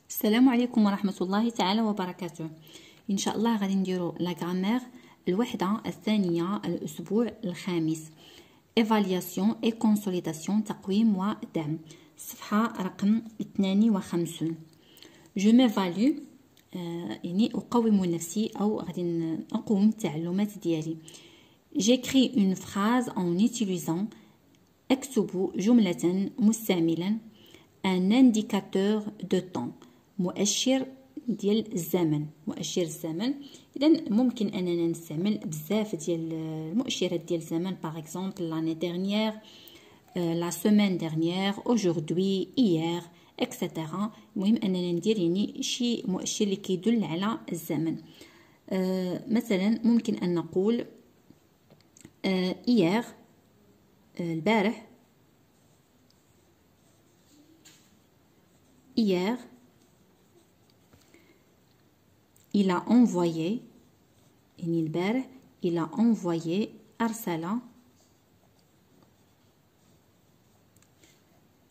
السلام عليكم ورحمة الله تعالى وبركاته. إن شاء الله غادي نديرو لا غرامير الوحدة الثانية الأسبوع الخامس إيفالياسيون إي كونسوليداسيون تقويم ودعم، صفحة رقم 52. جو ميفالو يعني أقوم نفسي أو غادي نقوم التعلمات ديالي. جيكري اون فراز en utilisant اكتب جملة مستعملا ان انديكاتور دو طون، مؤشر ديال الزمن. مؤشر الزمن، اذا ممكن اننا نستعمل بزاف ديال المؤشرات ديال الزمن. باغ اكزومبل لاني ديرنيير، لا سيمين ديرنيير، اوجوردي، ايير، اكسيتيرا. المهم اننا ندير يعني شي مؤشر اللي كيدل على الزمن. مثلا ممكن ان نقول ايير، البارح. Hier, il a envoyé, il a envoyé أرسل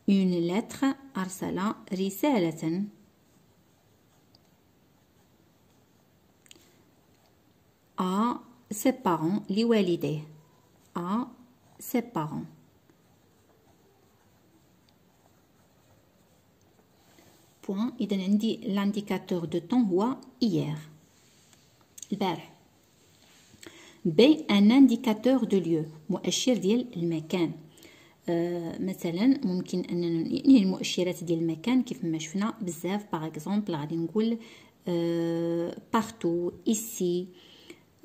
une lettre، أرسل رسالة à ses parents، لوالديه، à ses parents. بوان. إذا عندي لانديكاتور دو طون هو إيير، البارح. بي ان انديكاتور دو ليو، مؤشر ديال المكان. مثلا ممكن اننا يعني المؤشرات ديال المكان كيف ما شفنا بزاف. باغ اكزومبل غادي نقول بارتو، ايسي،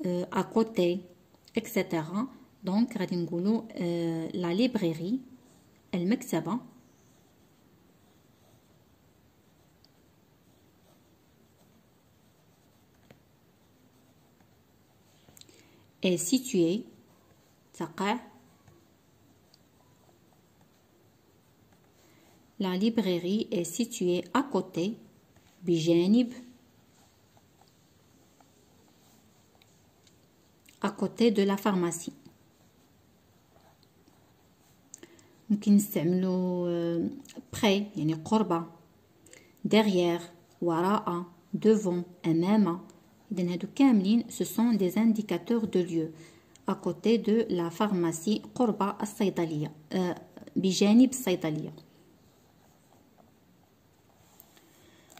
ا كوتي، اكسيتيرا. دونك غادي نقولوا لا ليبريري، المكتبه. est située، تقع. La librairie est située à côté، بجانب، à côté de la pharmacie. ممكن نستعملو près يعني قرب، derrière وراء، devant أمام. إذن هادو كاملين ce sont des indicateurs de lieu. à côté de la pharmacie، قرب الصيدلية، بجانب الصيدلية.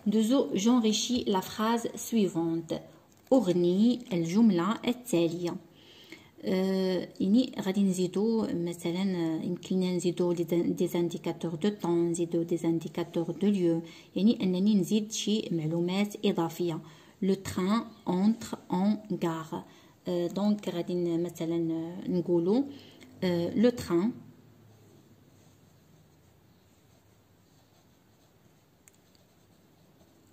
دوزو j'enrichis la phrase suivante، أغني الجملة التالية. يعني غادي نزيدو مثلا، يمكننا نزيدو دي زانديكاتور دو طون، نزيدو دي زانديكاتور دو ليو، يعني انني نزيد شي معلومات اضافيه. لو تران اونتر اون غار. دونك غادي مثلا نقولو لو تران،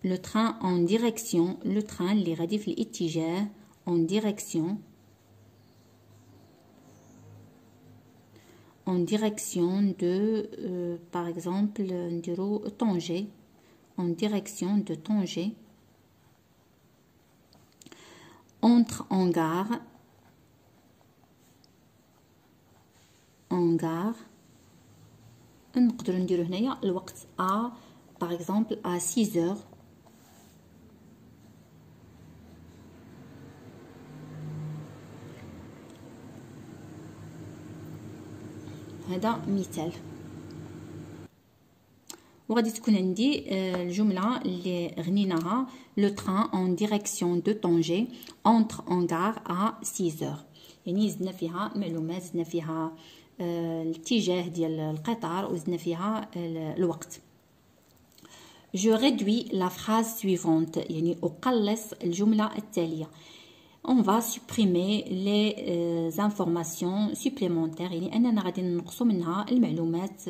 لو تران اون ديريكسيون، لو تران اللي غادي في الاتجاه، اون ديريكسيون، en direction de, par exemple, Tanger, en direction de Tanger. Entre en gare, نقدروا نديرو هنايا الوقت à, par exemple, à 6 heures. هذا مثال. وغادي تكون عندي الجمله اللي غنيناها، لو تران اون ديريكسيون دو طنجة انتر ان غار ا 6 اور. يعني زدنا فيها معلومات، زدنا فيها الاتجاه ديال القطار، وزدنا فيها الوقت. جو ريدوي لا فراز سويفونت، يعني اقلص الجمله التاليه. on va supprimer les informations supplémentaires، يعني أننا غادي نقصوا منها المعلومات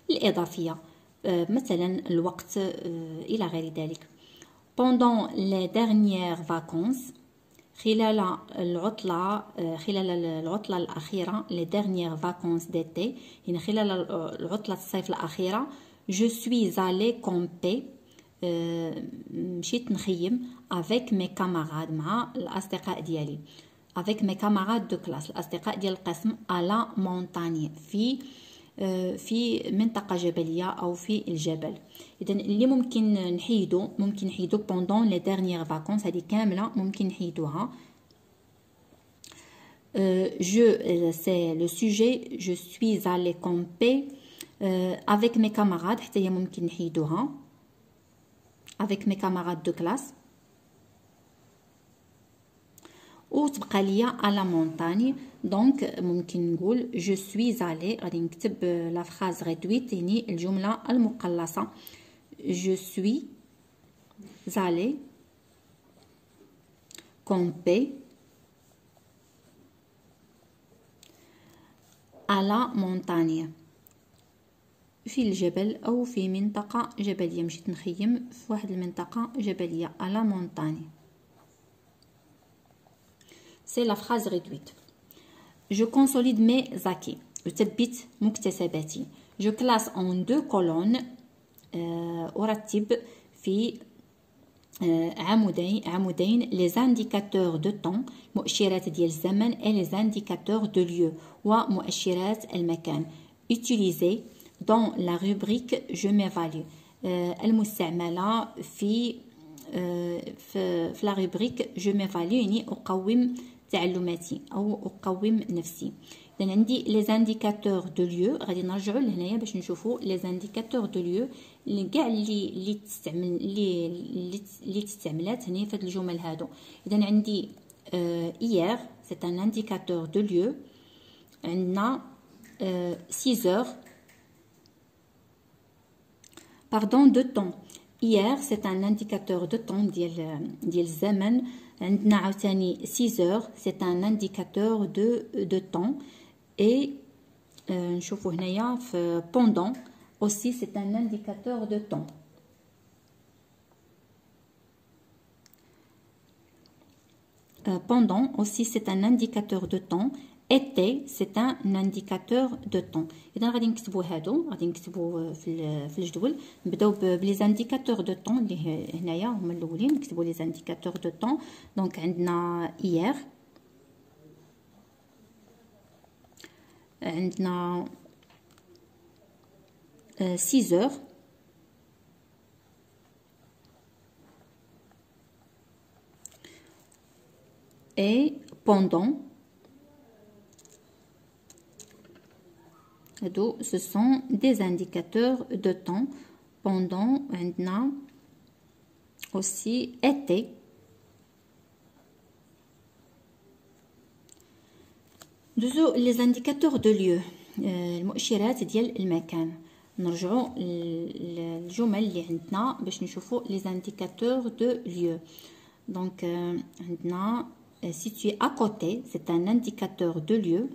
الإضافية، مثلا الوقت إلى غير ذلك. pendant les dernières vacances، خلال العطلة الأخيرة، les dernières vacances d'été، يعني خلال العطلة الصيف الأخيرة. je suis allée camper، مشيت نخيم avec mes camarades، مع الأصدقاء ديالي، avec mes camarades de classe، الأصدقاء ديال القسم، à la montagne، في في منطقة جبلية أو في الجبل. إذا اللي ممكن نحيدو pendant les dernières vacances، هذه كاملة ممكن نحيدوها. c'est le sujet je suis allé camper avec mes camarades، حتى هي ممكن نحيدوها avec mes camarades de classe. وتبقى ليا على مونتاني. دونك ممكن نقول جو سوي زالي، غادي نكتب لا فراز ريدويت يعني الجمله المقلصه. جو سوي زالي كومبي على مونتانيا، في الجبل او في منطقه جبليه، مشيت نخيم في واحد المنطقه جبليه على مونتاني. C'est la phrase réduite. Je consolide mes acquis. أثبت مكتسباتي. Je classe en 2 colonnes. أرتب في عمودين les indicateurs de temps، مؤشرات ديال الزمن، et les indicateurs de lieu، ومؤشرات المكان. Utilisé dans la rubrique je m'évalue، المستعملة في la rubrique je m'évalue يعني أقوم تعلماتي او اقوم نفسي. اذا عندي لي زانديكاتور دو ليو، غادي نرجعوا لهنايا باش نشوفوا لي زانديكاتور دو ليو كاع اللي تستعمل اللي تستعملات هنا في هاد الجمل هادو. اذا عندي hier c'est un indicateur de lieu. عندنا 6 heures pardon de temps. hier c'est un indicateur de temps ديال الزمن. عندنا عاوتاني 6 heures c'est un indicateur de temps. et نشوفوا هنايا في pendant aussi c'est un indicateur de temps. Pendant aussi c'est un indicateur de temps. été c'est un indicateur de temps. اذا غادي نكتبوا هادو، غادي نكتبوا في الجدول. نبداو بلي زانديكاتور دو طون اللي هنايا هما الاولين. نكتبوا لي زانديكاتور دو طون. دونك عندنا hier، عندنا 6 heures، et pendant. Ce sont des indicateurs de temps. Pendant عندنا aussi été. دوزو les indicateurs de lieu، المؤشرات ديال المكان. نرجعوا للجمل اللي عندنا باش نشوفوا les indicateurs de lieu. donc عندنا situé à côté c'est un indicateur de lieu.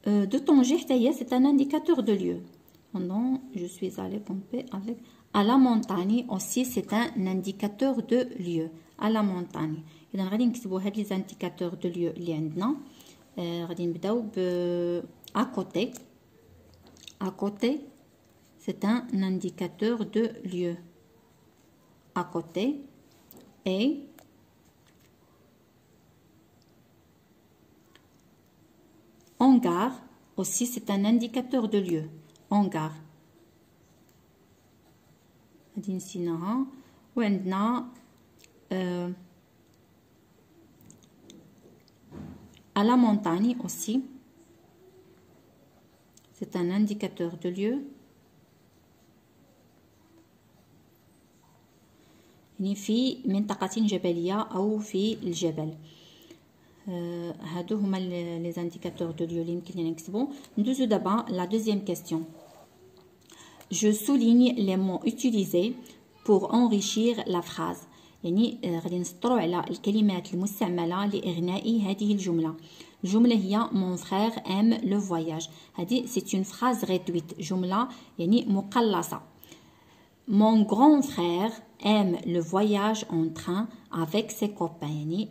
de Tanger حتى هي c'est un indicateur de lieu. pendant je suis allée camper avec à la montagne aussi c'est un indicateur de lieu. à la montagne. اذا غادي نكتبوا هاد لي زانديكاتور دو ليو اللي عندنا. غادي نبداو ب à côté. à côté c'est un indicateur de lieu. à côté. et en gare aussi c'est un indicateur de lieu. en gare. هادي نسيناها. وعندنا à la montagne aussi c'est un indicateur de lieu. يعني في منطقة جبلية أو في الجبل. هادو هما لي زانديكاتور دو ليو اللي يمكن لينا نكتبو. ندوزو دابا لا دوزيام كيستيون. je souligne les mots utilisés pour enrichir la phrase. يعني غادي نسطروا على الكلمات المستعملة لإغناء هذه الجملة. الجملة هي mon frère aime le voyage. هذه c'est une phrase réduite، جملة يعني مقلصة. mon grand frère aime le voyage en train avec ses copains. يعني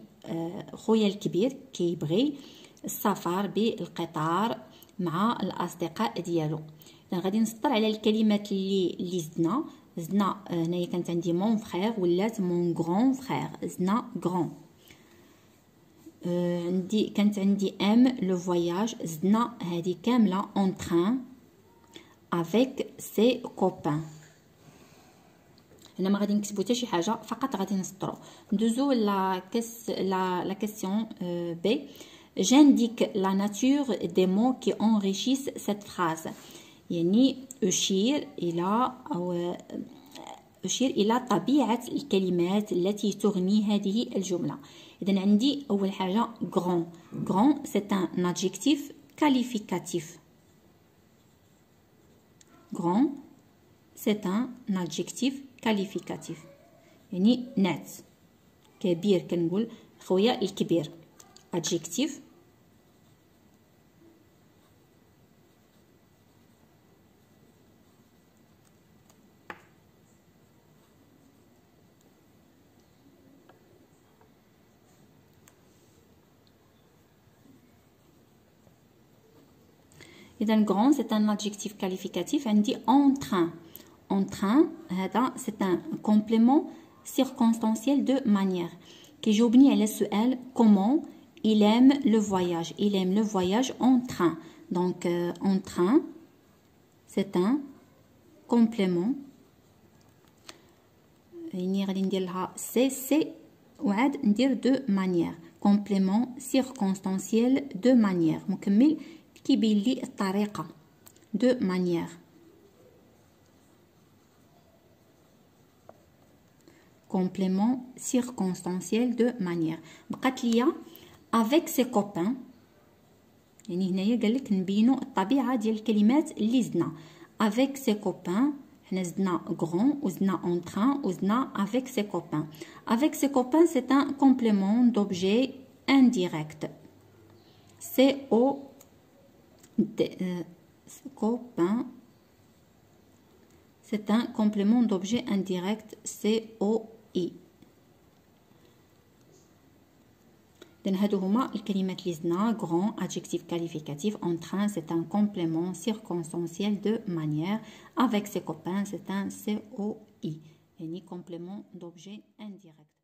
خويا الكبير كيبغي السفر بالقطار مع الأصدقاء ديالو. إذا غادي نسطر على الكلمات اللي زدنا هنايا كانت عندي مون فخير ولات مون غران فخير، زدنا غران. كانت عندي ام لو فواياج، زدنا هذه كامله اون تران افيك سي كوبان. هنا ما غادي نكتبو حتى شي حاجه، فقط غادي نسطرو. ندوزو لا كيسيون بي. j'indique la nature des mots qui enrichissent cette phrase. يعني أشير إلى طبيعة الكلمات التي تغني هذه الجملة. إذن عندي أول حاجة grand. grand c'est un adjectif qualificatif. grand c'est un adjectif qualificatif. يعني نات كبير، كنقول خويا الكبير. adjectif إذا grand c'est un adjectif qualificatif. عندي en train. en train هذا c'est un complément circonstanciel de manière كيجاوبني على السؤال comment il aime le voyage. il aime le voyage en train. donc en train c'est un complément. يعني غادي ندير لها سي وعاد ندير de manière. complément circonstanciel de manière مكمل كيبين لي الطريقة. de manière. complément circonstanciel de manière. بقات ليا avec ses copains. يعني هنايا قال لك نبينوا الطبيعة ديال الكلمات اللي زدنا. avec ses copains حنا زدنا grand وزدنا en train وزدنا avec ses copains. avec ses copains c'est un complément d'objet indirect. copain c'est un complément d'objet indirect. COI. إذن هادو هما الكلمات اللي زدنا. grand adjectif qualificatif. en train c'est un complément circonstanciel de manière. avec ses copains c'est un COI يعني complément d'objet indirect.